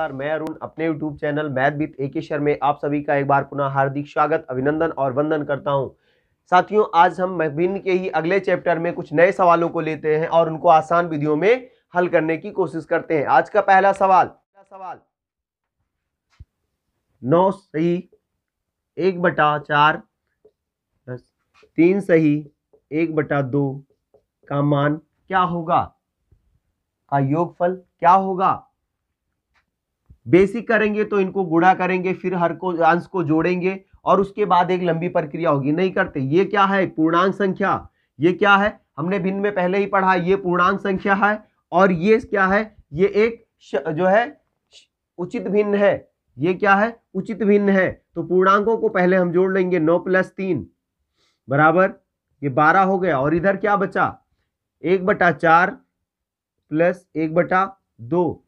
नमस्कार, मैं अरुण अपने YouTube channel math with AK sir में आप सभी का एक बार पुनः हार्दिक स्वागत, अभिनंदन और वंदन करता हूं। साथियों, आज हम भिन्न के ही अगले चैप्टर में कुछ नए सवालों को लेते हैं और उनको आसान विधियों में हल करने की कोशिश करते हैं। आज का पहला सवाल 9 सही 1/4 3 सही 1/2 का मान क्या होगा, का योगफल क्या होगा। बेसिक करेंगे तो इनको गुणा करेंगे, फिर हर को अंश को जोड़ेंगे और उसके बाद एक लंबी प्रक्रिया होगी। नहीं करते। ये क्या है? पूर्णांक संख्या। ये क्या है? हमने भिन्न में पहले ही पढ़ा, ये पूर्णांक संख्या है और ये क्या है? ये एक जो है उचित भिन्न है। ये क्या है? उचित भिन्न है। तो पूर्णांकों को पहले हम जोड़ लेंगे। 9 + 3 बराबर ये 12 हो गया और इधर क्या बचा? 1/4 + 1/2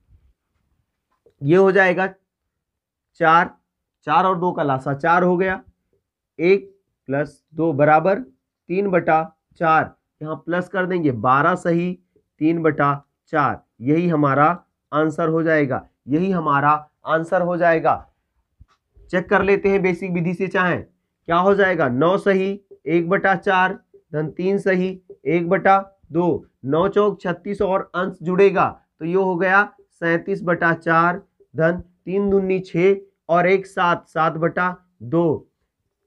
ये हो जाएगा 4 और 2 का लासा 4 हो गया। 1 + 2 बराबर 3/4। यहाँ प्लस कर देंगे 12 सही 3/4। यही हमारा आंसर हो जाएगा। यही हमारा आंसर हो जाएगा। चेक कर लेते हैं बेसिक विधि से चाहें। क्या हो जाएगा? 9 सही 1/4 धन 3 सही 1/2। 9 चौक 36 और अंश जुड़ेगा तो ये हो गया 37/4 धन 3 दूनी 6 और 1 7 7/2।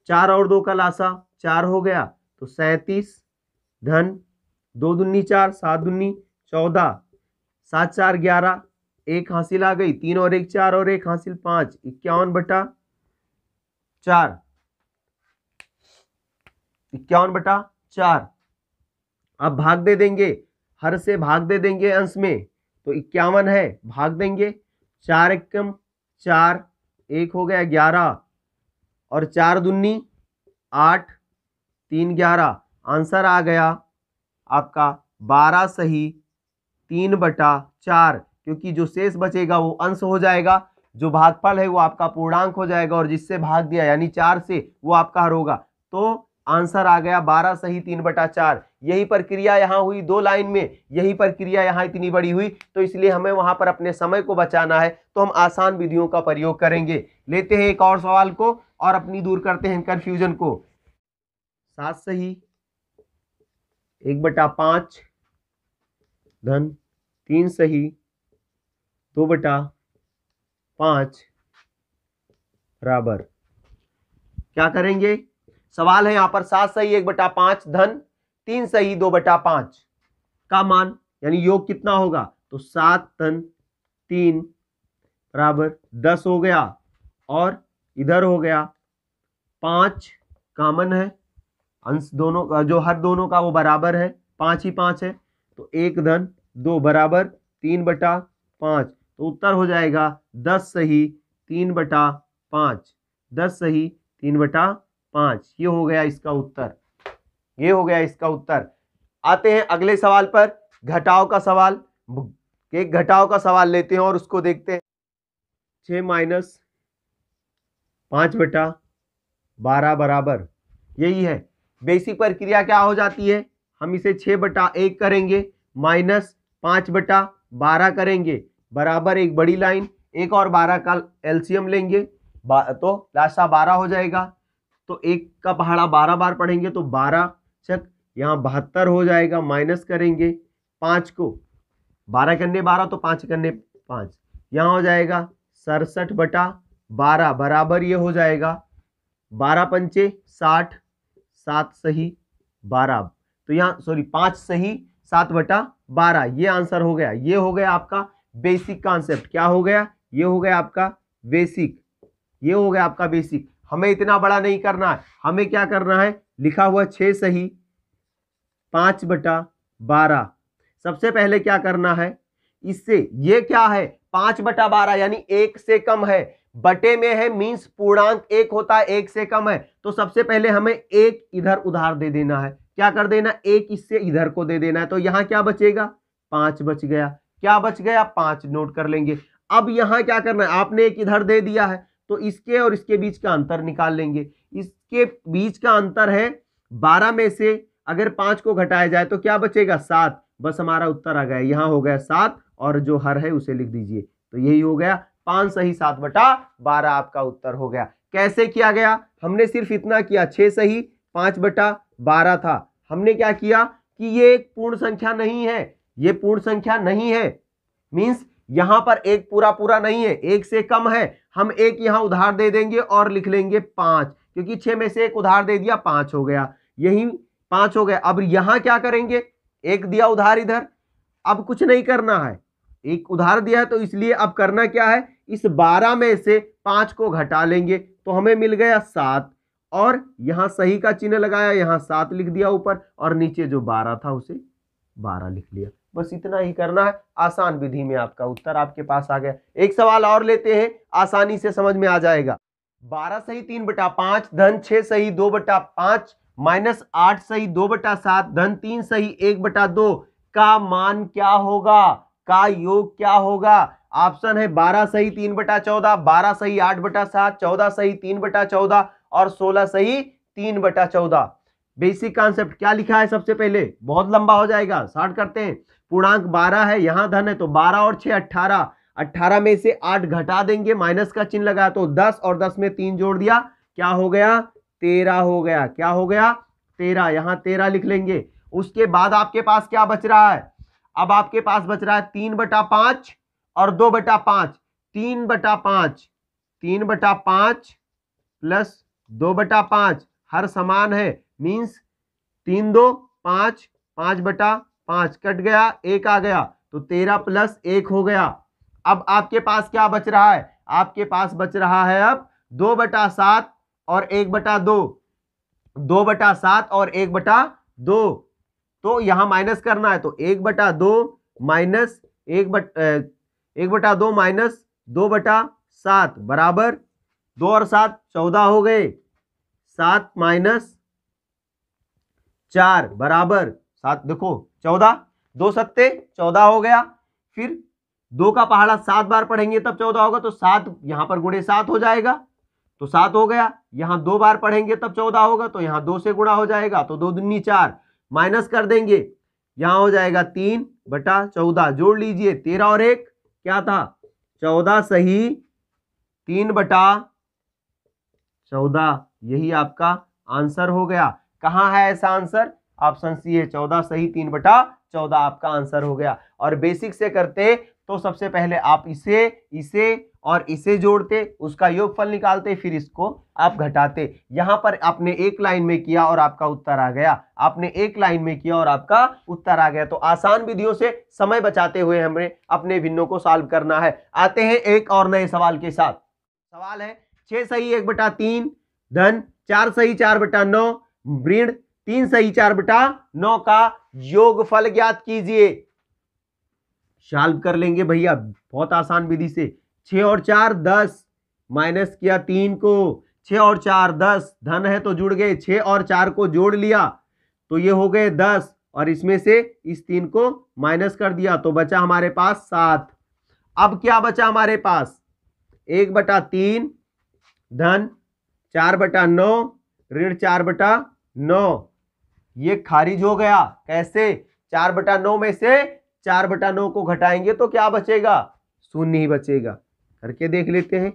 4 और 2 का लासा 4 हो गया तो 37 धन 2 दूनी 4 7 दूनी 14 7 4 11 1 हासिल आ गई। 3 और 1 4 और 1 हासिल 5 51/4 51/4। अब भाग दे देंगे, हर से भाग दे देंगे अंश में तो 51 है, भाग देंगे 4 एकम 4 1 हो गया 11 और 4 दूनी 8 3 11। आंसर आ गया आपका 12 सही 3/4, क्योंकि जो शेष बचेगा वो अंश हो जाएगा, जो भागफल है वो आपका पूर्णांक हो जाएगा और जिससे भाग दिया यानी 4 से वो आपका हर होगा। तो आंसर आ गया 12 सही 3/4। यही प्रक्रिया यहाँ हुई 2 लाइन में, यही प्रक्रिया यहाँ इतनी बड़ी हुई तो इसलिए हमें वहां पर अपने समय को बचाना है तो हम आसान विधियों का प्रयोग करेंगे। लेते हैं एक और सवाल को और अपनी दूर करते हैं कंफ्यूजन को। 7 सही 1/5 धन 3 सही 2/5 बराबर क्या करेंगे? सवाल है यहाँ पर 7 सही 1/5 धन 3 सही 2/5 का मान यानी योग कितना होगा? तो 7 धन 3 बराबर 10 हो गया और इधर हो गया 5 कॉमन है, अंश दोनों का जो हर दोनों का वो बराबर है, 5 ही 5 है तो 1 धन 2 बराबर 3/5। तो उत्तर हो जाएगा 10 सही 3/5। 10 सही 3/5 ये हो गया इसका उत्तर। ये हो गया इसका उत्तर। आते हैं अगले सवाल पर, घटाव का सवाल। एक घटाव का सवाल लेते हैं और उसको देखते हैं। 6 - 5/12 बराबर यही है। बेसिक प्रक्रिया क्या हो जाती है? हम इसे 6/1 करेंगे माइनस 5/12 करेंगे बराबर एक बड़ी लाइन, 1 और 12 का एलसीएम लेंगे तो लासा 12 हो जाएगा। तो 1 का पहाड़ा 12 बार पढ़ेंगे तो 12 चक यहाँ 72 हो जाएगा। माइनस करेंगे 5 को, 12 करने 12 तो 5 करने 5, यहाँ हो जाएगा 67/12 बराबर ये हो जाएगा 12 पंचे 60 7 सही 12। तो यहाँ 5 सही 7/12 ये आंसर हो गया। ये हो गया आपका बेसिक कॉन्सेप्ट। क्या हो गया? ये हो गया आपका बेसिक। ये हो गया आपका बेसिक। हमें इतना बड़ा नहीं करना है, हमें क्या करना है? लिखा हुआ 6 सही 5/12। सबसे पहले क्या करना है? इससे ये क्या है? 5/12 यानी 1 से कम है, बटे में है मींस पूर्णांक 1 होता है, 1 से कम है तो सबसे पहले हमें 1 इधर उधार दे देना है। क्या कर देना? 1 इससे इधर को दे देना है। तो यहां क्या बचेगा? 5 बच गया। क्या बच गया? 5 नोट कर लेंगे। अब यहां क्या करना है? आपने 1 इधर दे दिया है तो इसके और इसके बीच का अंतर निकाल लेंगे। इसके बीच का अंतर है 12 में से अगर 5 को घटाया जाए तो क्या बचेगा? 7। बस हमारा उत्तर आ गया। यहां हो गया 7 और जो हर है उसे लिख दीजिए। तो यही हो गया 5 सही 7/12 आपका उत्तर हो गया। कैसे किया गया? हमने सिर्फ इतना किया, 6 सही 5/12 था। हमने क्या किया कि ये एक पूर्ण संख्या नहीं है, ये पूर्ण संख्या नहीं है, मींस यहां पर एक पूरा पूरा नहीं है, एक से कम है। हम एक यहां उधार दे देंगे और लिख लेंगे 5, क्योंकि 6 में से एक उधार दे दिया, 5 हो गया, यही 5 हो गया। अब यहां क्या करेंगे, एक दिया उधार इधर, अब कुछ नहीं करना है, एक उधार दिया है तो इसलिए अब करना क्या है, इस 12 में से 5 को घटा लेंगे तो हमें मिल गया 7, और यहां सही का चिन्ह लगाया, यहां 7 लिख दिया ऊपर, और नीचे जो 12 था उसे 12 लिख लिया। बस इतना ही करना है, आसान विधि में आपका उत्तर आपके पास आ गया। एक सवाल और लेते हैं, आसानी से समझ में आ जाएगा। 12 सही 3/5 धन 6 सही 2/5 माइनस 8 सही 2/7 धन 3 सही 1/2 का मान क्या होगा, का योग क्या होगा? ऑप्शन है 12 सही 3/14, 12 सही 8/7, 14 सही 3/14 और 16 सही 3/14। बेसिक कॉन्सेप्ट क्या लिखा है? सबसे पहले बहुत लंबा हो जाएगा, स्टार्ट करते हैं। पूर्णांक 12 है, यहां धन है तो 12 और 6 18, 18 में से 8 घटा देंगे, माइनस का चिन्ह लगा तो 10 और 10 में 3 जोड़ दिया, क्या हो गया? 13 हो गया। क्या हो गया? 13। यहां 13 लिख लेंगे। उसके बाद आपके पास क्या बच रहा है? अब आपके पास बच रहा है 3/5 और 2/5। 3/5 3/5 प्लस 2/5 हर समान है, मीन्स 3 2 5, 5/5 कट गया, 1 आ गया तो 13 प्लस 1 हो गया। अब आपके पास क्या बच रहा है? आपके पास बच रहा है अब 2/7 और 1/2, 2/7 और 1/2। तो यहां माइनस करना है तो 1/2 माइनस 1/2 माइनस 2/7 बराबर 2 और 7 14 हो गए, 7 माइनस 4 बराबर 7, देखो 14, 2 सत्ते 14 हो गया। फिर 2 का पहाड़ा 7 बार पढ़ेंगे तब 14 होगा, तो 7 यहां पर गुणे 7 हो जाएगा तो 7 हो गया। यहां 2 बार पढ़ेंगे तब 14 होगा, तो यहां 2 से गुणा हो जाएगा तो 2 दूनी 4, माइनस कर देंगे, यहां हो जाएगा 3/14। जोड़ लीजिए 13 और 1 क्या था? 14 सही 3/14, यही आपका आंसर हो गया। कहां है ऐसा आंसर? ऑप्शन सी है, 14 सही 3/14 आपका आंसर हो गया। और बेसिक से करते तो सबसे पहले आप इसे और इसे जोड़ते, उसका योगफल निकालते, फिर इसको आप घटाते। यहां पर आपने एक लाइन में किया और आपका उत्तर आ गया, आपने एक लाइन में किया और आपका उत्तर आ गया। तो आसान विधियों से समय बचाते हुए हमें अपने भिन्नों को सॉल्व करना है। आते हैं एक और नए सवाल के साथ। सवाल है 6 सही 1/3 धन 4 सही 4/9 ऋण 3 सही 4/9 का योगफल ज्ञात कीजिए। सॉल्व कर लेंगे भैया, बहुत आसान विधि से। 6 और 4 10, माइनस किया 3 को, 6 और 4 10, धन है तो जुड़ गए, 6 और 4 को जोड़ लिया तो ये हो गए 10, और इसमें से इस 3 को माइनस कर दिया तो बचा हमारे पास 7। अब क्या बचा हमारे पास? 1/3 धन 4/9 ऋण 4/9, ये खारिज हो गया। कैसे? 4/9 में से 4/9 को घटाएंगे तो क्या बचेगा? शून्य ही बचेगा। करके देख लेते हैं।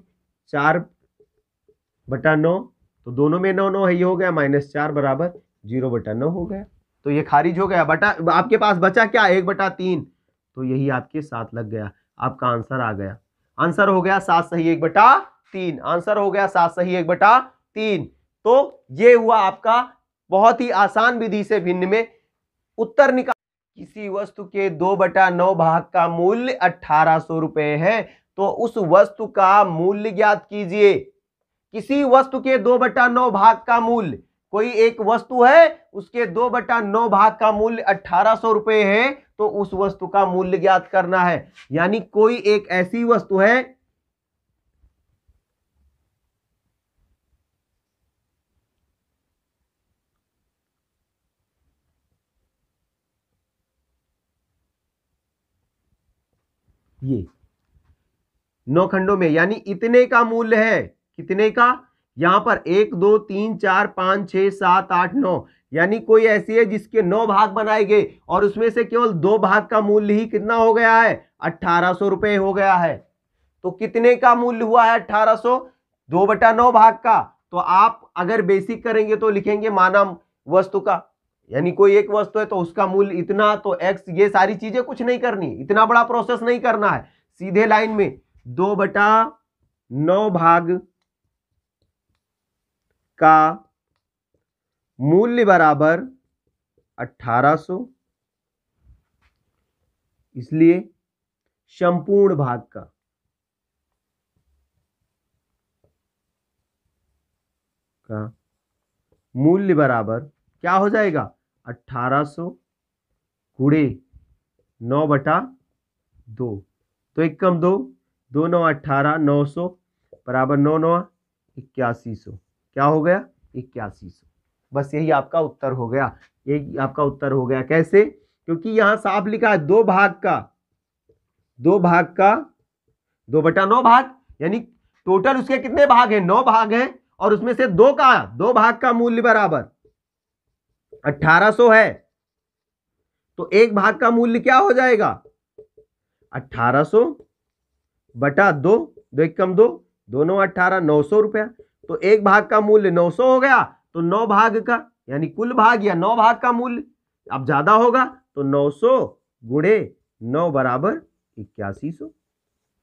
4/9 तो दोनों में 9 9 है, ये हो गया -4 बराबर 0/9 हो गया, तो ये खारिज हो गया। आपके पास बचा क्या? 1/3, तो यही आपके 7 लग गया। आपका आंसर आ गया, आंसर हो गया 7 सही 1/3, आंसर हो गया 7 सही 1/3। तो ये हुआ आपका बहुत ही आसान विधि से भिन्न में उत्तर निकाल। किसी वस्तु के 2/9 भाग का मूल्य 1800 रुपए है, तो उस वस्तु का मूल्य ज्ञात कीजिए। किसी वस्तु के 2/9 भाग का मूल्य, कोई एक वस्तु है उसके 2/9 भाग का मूल्य 1800 रुपए है, तो उस वस्तु का मूल्य ज्ञात करना है। यानी कोई एक ऐसी वस्तु है ये 9 खंडों में, यानी इतने का मूल्य है। कितने का? यहां पर 1 2 3 4 5 6 7 8 9, यानी कोई ऐसी है जिसके 9 भाग बनाए गए और उसमें से केवल 2 भाग का मूल्य ही कितना हो गया है? 1800 रुपए हो गया है। तो कितने का मूल्य हुआ है 1800? 2/9 भाग का। तो आप अगर बेसिक करेंगे तो लिखेंगे माना वस्तु का, यानी कोई एक वस्तु है तो उसका मूल्य इतना, तो एक्स, ये सारी चीजें कुछ नहीं करनी, इतना बड़ा प्रोसेस नहीं करना है, सीधे लाइन में 2/9 भाग का मूल्य बराबर 1800, इसलिए संपूर्ण भाग का मूल्य बराबर क्या हो जाएगा 1800 गुणे 9/2, तो एक कम 2, 2 9 18, 900 बराबर 9 9 8100, क्या हो गया 8100। बस यही आपका उत्तर हो गया, यही आपका उत्तर हो गया। कैसे? क्योंकि यहां साफ लिखा है 2 भाग का 2/9 भाग, यानी टोटल उसके कितने भाग हैं 9 भाग हैं, और उसमें से 2 भाग का मूल्य बराबर 1800 है, तो एक भाग का मूल्य क्या हो जाएगा 1800 बटा 2, 2 एक कम 2, 2 9 18, 900 रुपया। तो एक भाग का मूल्य 900 हो गया, तो 9 भाग का यानी कुल भाग या 9 भाग का मूल्य अब ज्यादा होगा, तो 900 गुणे 9 बराबर 8100।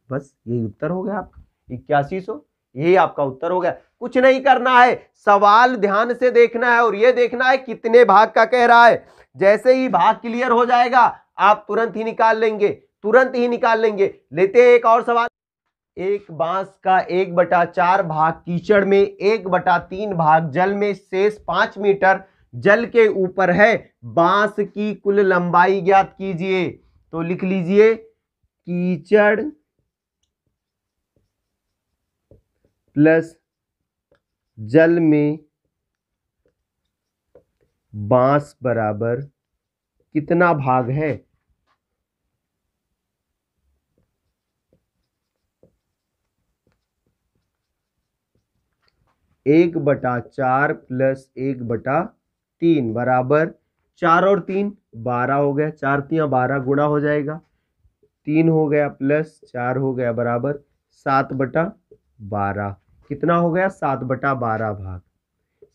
बस यही उत्तर हो गया आपका 8100, यही आपका उत्तर हो गया। कुछ नहीं करना है, सवाल ध्यान से देखना है और यह देखना है कितने भाग का कह रहा है। जैसे ही भाग क्लियर हो जाएगा आप तुरंत ही निकाल लेंगे, तुरंत ही निकाल लेंगे। लेते हैं एक और सवाल। एक बांस का 1/4 भाग कीचड़ में, 1/3 भाग जल में, शेष 5 मीटर जल के ऊपर है। बांस की कुल लंबाई ज्ञात कीजिए। तो लिख लीजिए कीचड़ प्लस जल में बांस बराबर कितना भाग है? एक बटा 4 प्लस 1/3 बराबर 4 और 3 12 हो गया, 4 3 12 गुणा हो जाएगा, 3 हो गया प्लस 4 हो गया बराबर 7/12। कितना हो गया 7/12 भाग,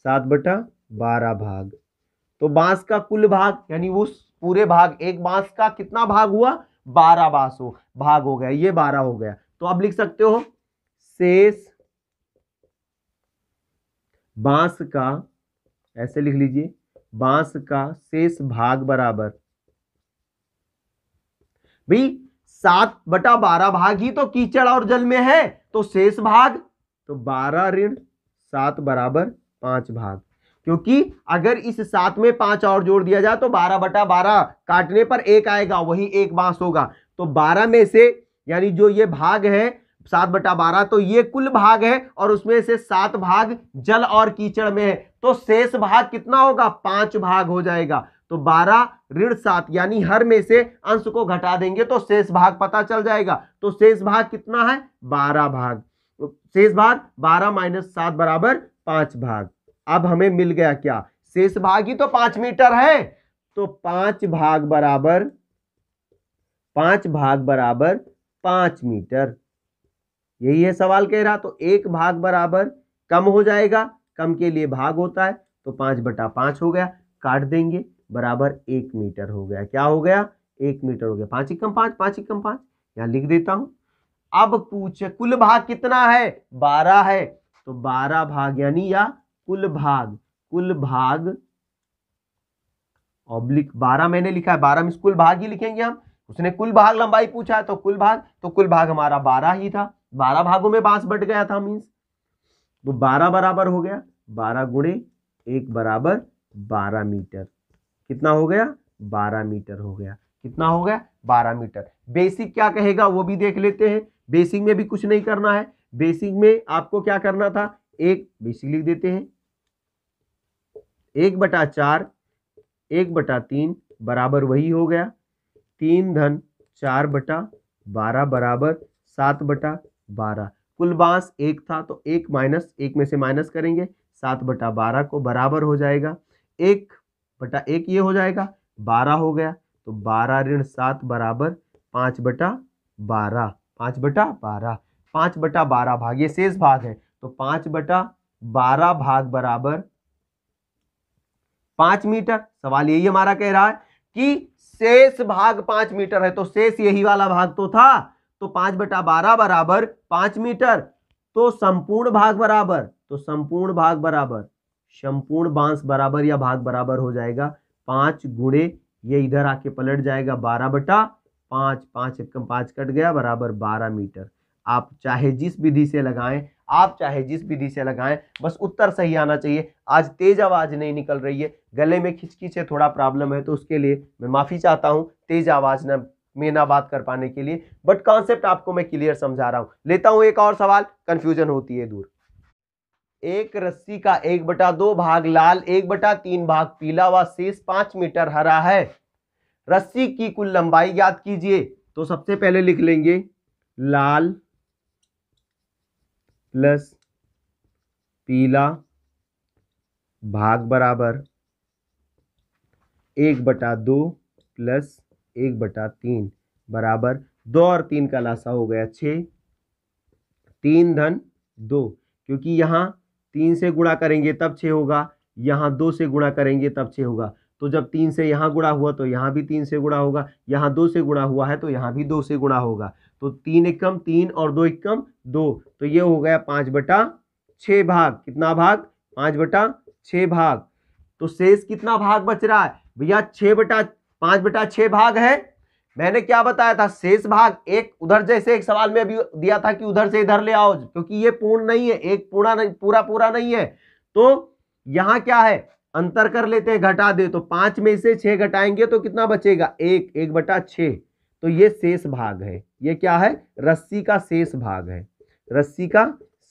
7/12 भाग। तो बांस का कुल भाग यानी उस पूरे भाग, एक बांस का कितना भाग हुआ 12 भाग हो गया, ये 12 हो गया। तो अब लिख सकते हो शेष बांस का, ऐसे लिख लीजिए बांस का शेष भाग बराबर, भाई 7/12 भाग ही तो कीचड़ और जल में है, तो शेष भाग तो 12 ऋण 7 बराबर 5 भाग। क्योंकि अगर इस 7 में 5 और जोड़ दिया जाए तो 12/12 काटने पर 1 आएगा, वही एक बांस होगा। तो 12 में से यानी जो ये भाग है 7/12, तो ये कुल भाग है और उसमें से 7 भाग जल और कीचड़ में है, तो शेष भाग कितना होगा 5 भाग हो जाएगा। तो 12 ऋण 7 यानी हर में से अंश को घटा देंगे तो शेष भाग पता चल जाएगा। तो शेष भाग कितना है 12 भाग, शेष भाग 12 - 7 बराबर 5 भाग। अब हमें मिल गया क्या, शेष भाग ही तो 5 मीटर है, तो 5 भाग बराबर 5 मीटर, यही है सवाल कह रहा। तो एक भाग बराबर कम हो जाएगा, कम के लिए भाग होता है, तो 5/5 हो गया, काट देंगे बराबर 1 मीटर हो गया। क्या हो गया 1 मीटर हो गया। 5 एकम 5, 5 एकम 5 यहां लिख देता हूं। अब पूछे कुल भाग कितना है 12 है, तो 12 भाग यानी या कुल भाग ऑब्लिक 12 मैंने लिखा है, 12 में कुल भाग ही लिखेंगे हम, उसने कुल भाग लंबाई पूछा है तो कुल भाग हमारा 12 ही था, 12 भागों में बांस बट गया था मीन्स, तो 12 बराबर हो गया 12 गुणे 1 बराबर 12 मीटर। कितना हो गया 12 मीटर हो गया। कितना हो गया 12 मीटर। बेसिक क्या कहेगा वो भी देख लेते हैं। बेसिक में भी कुछ नहीं करना है, बेसिक में आपको क्या करना था, एक बेसिक लिख देते हैं 1/4 1/3 बराबर वही हो गया 3 धन 4/12 बराबर 7/12। कुल बांस 1 था तो 1 में से माइनस करेंगे 7/12 को बराबर हो जाएगा 1/1, ये हो जाएगा 12 हो गया, तो 12 ऋण 7 बराबर 5/12, 5/12। 5/12 भाग, ये शेष भाग है, तो 5/12 भाग बराबर 5 मीटर। सवाल यही हमारा कह रहा है कि शेष भाग 5 मीटर है, तो शेष यही वाला भाग तो था, तो 5/12 बराबर 5 मीटर। तो संपूर्ण भाग बराबर, तो संपूर्ण भाग बराबर, संपूर्ण बांस बराबर या भाग बराबर हो जाएगा 5 गुणे, ये इधर आके पलट जाएगा 12/5, 5 एकम 5 कट गया, बराबर 12 मीटर। आप चाहे जिस विधि से लगाएं, आप चाहे जिस विधि से लगाएं, बस उत्तर सही आना चाहिए। आज तेज आवाज नहीं निकल रही है, गले में खिंचखिंच से थोड़ा प्रॉब्लम है, तो उसके लिए मैं माफी चाहता हूं तेज आवाज में ना बात कर पाने के लिए, बट कॉन्सेप्ट आपको मैं क्लियर समझा रहा हूं। लेता हूं एक और सवाल, कंफ्यूजन होती है दूर। एक रस्सी का 1/2 भाग लाल, 1/3 भाग पीला व शेष 5 मीटर हरा है। रस्सी की कुल लंबाई ज्ञात कीजिए। तो सबसे पहले लिख लेंगे लाल प्लस पीला भाग बराबर 1/2 प्लस 1/3 बराबर 2 और 3 का लासा हो गया 6, 3 धन 2, क्योंकि यहाँ 3 से गुणा करेंगे तब 6 होगा, यहाँ 2 से गुणा करेंगे तब 6 होगा। तो जब 3 से यहाँ गुणा हुआ तो यहाँ भी 3 से गुणा होगा, यहाँ 2 से गुणा हुआ है तो यहाँ भी 2 से गुणा होगा। तो 3 एकम 3 और 2 एकम 2, तो ये हो गया 5/6 भाग। कितना भाग? 5/6 भाग। तो शेष कितना भाग बच रहा है भैया? 5/6 भाग है। मैंने क्या बताया था? शेष भाग एक उधर, जैसे एक सवाल में अभी दिया था कि उधर से इधर ले आओ, क्योंकि ये पूर्ण नहीं है, एक पूरा नहीं है। तो यहां क्या है, अंतर कर लेते हैं, घटा दे, तो 5 में से 6 घटाएंगे तो कितना बचेगा? 1/6। तो ये शेष भाग है। ये क्या है? रस्सी का शेष भाग है, रस्सी का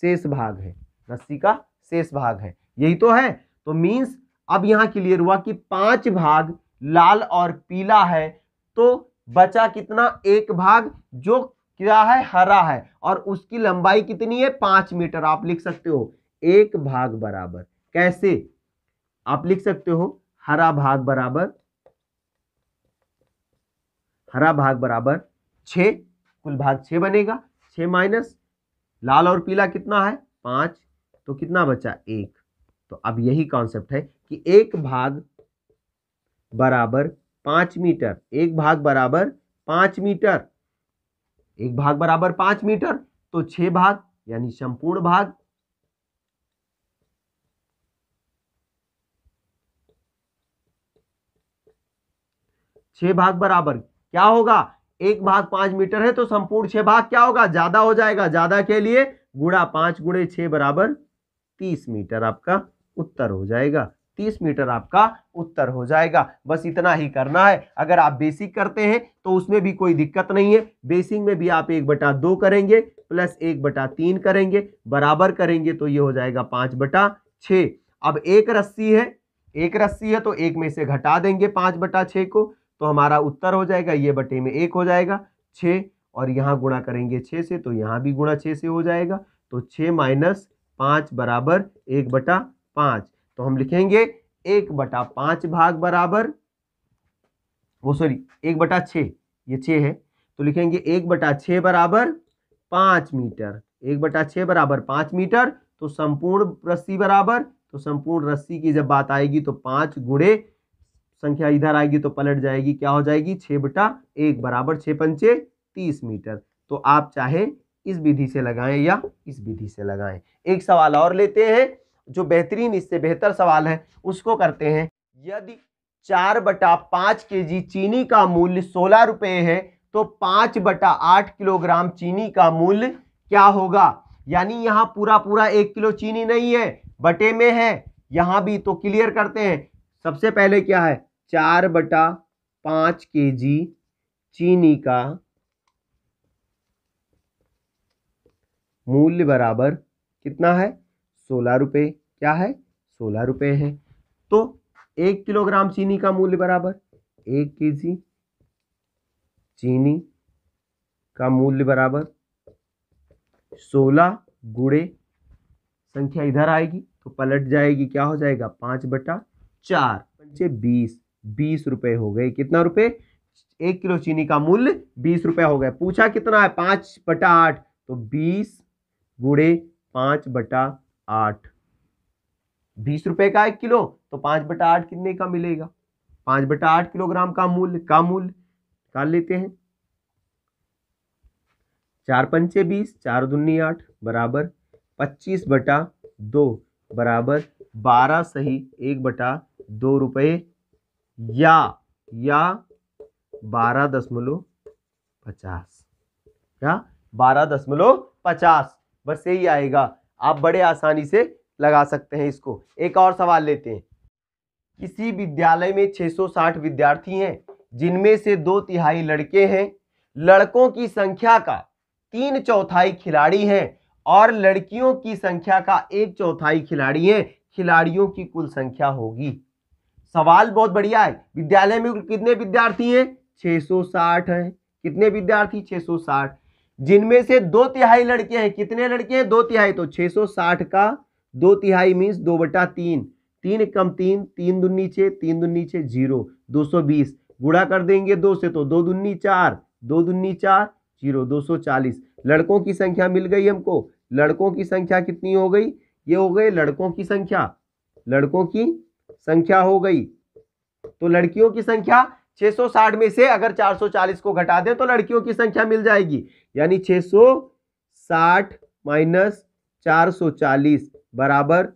शेष भाग है, रस्सी का शेष भाग है, यही तो है। तो मींस अब यहां क्लियर हुआ कि 5 भाग लाल और पीला है, तो बचा कितना? 1 भाग जो क्या है? हरा है, और उसकी लंबाई कितनी है? 5 मीटर। आप लिख सकते हो 1 भाग बराबर, कैसे आप लिख सकते हो? हरा भाग बराबर 6, कुल भाग 6 बनेगा, 6 माइनस लाल और पीला कितना है? 5, तो कितना बचा? 1। तो अब यही कॉन्सेप्ट है कि 1 भाग बराबर 5 मीटर, 1 भाग बराबर 5 मीटर, 1 भाग बराबर 5 मीटर, तो 6 भाग यानी संपूर्ण भाग, छह भाग बराबर क्या होगा? 1 भाग 5 मीटर है, तो संपूर्ण 6 भाग क्या होगा? ज्यादा हो जाएगा, ज्यादा के लिए गुणा 5 गुणे 6 बराबर 30 मीटर आपका उत्तर हो जाएगा। 30 मीटर आपका उत्तर हो जाएगा। बस इतना ही करना है। अगर आप बेसिक करते हैं तो उसमें भी कोई दिक्कत नहीं है। बेसिक में भी आप 1/2 करेंगे प्लस 1/3 करेंगे, बराबर करेंगे तो ये हो जाएगा 5/6। अब एक रस्सी है तो एक में से घटा देंगे 5/6 को, तो हमारा उत्तर हो जाएगा, ये बटे में 1 हो जाएगा 6, और यहाँ गुणा करेंगे 6 से, तो यहाँ भी गुणा 6 से हो जाएगा। तो 6 माइनस 5 बराबर 1/5। तो हम लिखेंगे 1/5 भाग बराबर, वो सॉरी 1/6, ये 6 है, तो लिखेंगे 1/6 बराबर 5 मीटर, 1/6 बराबर 5 मीटर। तो संपूर्ण रस्सी बराबर, तो संपूर्ण रस्सी की जब बात आएगी तो 5 गुणे संख्या इधर आएगी तो पलट जाएगी, क्या हो जाएगी? 6/1 बराबर 6 पंचे 30 मीटर। तो आप चाहे इस विधि से लगाएं या इस विधि से लगाएं। एक सवाल और लेते हैं जो बेहतरीन, इससे बेहतर सवाल है, उसको करते हैं। यदि 4/5 kg चीनी का मूल्य 16 रुपए है, तो 5/8 किलोग्राम चीनी का मूल्य क्या होगा? यानी यहां पूरा 1 किलो चीनी नहीं है, बटे में है यहां भी। तो क्लियर करते हैं। सबसे पहले क्या है? 4/5 kg चीनी का मूल्य बराबर कितना है? 16 रुपए। क्या है? 16 रुपए है। तो 1 किलोग्राम चीनी का मूल्य बराबर 1 kg चीनी का मूल्य बराबर 16 गुणे संख्या इधर आएगी तो पलट जाएगी, क्या हो जाएगा? 5/4 पंचे 20 रुपए हो गए। कितना रुपए? 1 किलो चीनी का मूल्य 20 रुपए हो गए। पूछा कितना है? 5/8, तो 20 गुणे 5/8, 20 रुपए का 1 किलो, तो 5/8 कितने का मिलेगा? 5/8 किलोग्राम का मूल्य निकाल लेते हैं। 4 पंचे 20, 4 दूनी 8 बराबर 25/2 बराबर 12 सही 1/2 रुपये या 12.50 या 12.50, बस यही आएगा। आप बड़े आसानी से लगा सकते हैं इसको। एक और सवाल लेते हैं। किसी विद्यालय में 660 विद्यार्थी हैं, जिनमें से 2/3 लड़के हैं। लड़कों की संख्या का 3/4 खिलाड़ी हैं और लड़कियों की संख्या का 1/4 खिलाड़ी हैं। खिलाड़ियों की कुल संख्या होगी। सवाल बहुत बढ़िया है। विद्यालय में कितने विद्यार्थी हैं? 660 हैं। कितने विद्यार्थी? 660, जिनमें से 2/3 लड़के हैं। कितने लड़के हैं? 2/3, तो 660 का 2/3 मीन्स 2/3, 3 कम 3, 3 दूनी 6, 3 दूनी 6 0, 220 गुणा कर देंगे 2 से, तो 2 दूनी 4, 2 दूनी 4 0, 240। लड़कों की संख्या मिल गई हमको। लड़कों की संख्या कितनी हो गई? ये हो गई लड़कों की संख्या। लड़कों की संख्या हो गई। तो लड़कियों की संख्या 660 में से अगर 440 को घटा दें तो लड़कियों की संख्या मिल जाएगी। यानी 660 माइनस 440 बराबर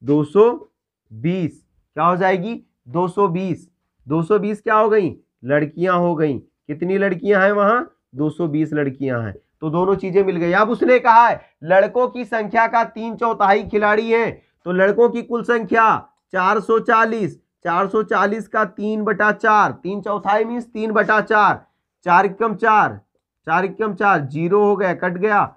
220। क्या हो जाएगी? 220। 220 क्या हो गई? लड़कियां हो गई। कितनी लड़कियां हैं वहां? 220 लड़कियां हैं। तो दोनों चीजें मिल गई। अब उसने कहा है लड़कों की संख्या का 3/4 खिलाड़ी हैं, तो लड़कों की कुल संख्या 440। 440 का 3/4, 3/4 मीन्स 3/4, 4 एकम 4, 4 एकम 4, 0 हो गया, कट गया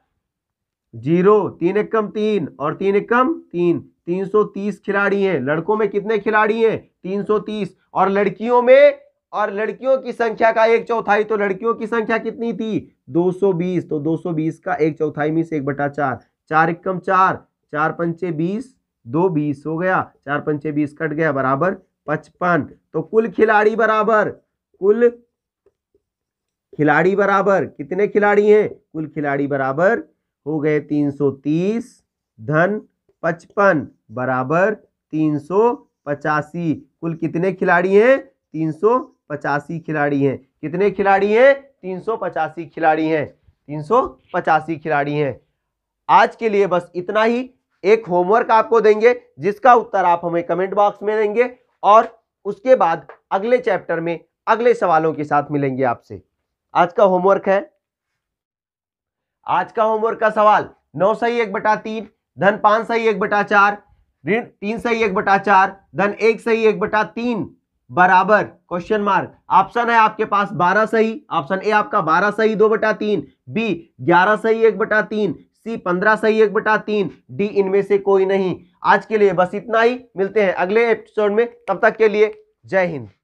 0, 3 एकम 3 और 3 एकम 3, 330 खिलाड़ी हैं। लड़कों में कितने खिलाड़ी हैं? 330। और लड़कियों में, और लड़कियों की संख्या का 1/4, तो लड़कियों की संख्या कितनी थी? 220, तो 220 का 1/4 मीन्स 1/4, 4 एकम 4, 4 पंचे 20, 2 20 हो गया, 4 पंचे 20 कट गया बराबर 55। तो कुल खिलाड़ी बराबर कितने खिलाड़ी हैं? कुल खिलाड़ी बराबर हो गए 330 धन 55 बराबर 385। कुल कितने खिलाड़ी हैं? 385 खिलाड़ी हैं। कितने खिलाड़ी हैं? 385 खिलाड़ी हैं। 385 खिलाड़ी हैं। आज के लिए बस इतना ही। एक होमवर्क आपको देंगे जिसका उत्तर आप हमें कमेंट बॉक्स में देंगे और उसके बाद अगले चैप्टर में अगले सवालों के साथ मिलेंगे आपसे। आज का होमवर्क है, आज का होमवर्क का सवाल 9 सही 1/3 धन 5 सही 1/4 ऋण 3 सही 1/4 धन 1 सही 1/3 बराबर क्वेश्चन मार्क। ऑप्शन है आपके पास 12 सही। ऑप्शन ए आपका 12 सही 2/3, बी 11 सही 1/3, सी 15 सही 1/3, डी इनमें से कोई नहीं। आज के लिए बस इतना ही। मिलते हैं अगले एपिसोड में। तब तक के लिए जय हिंद।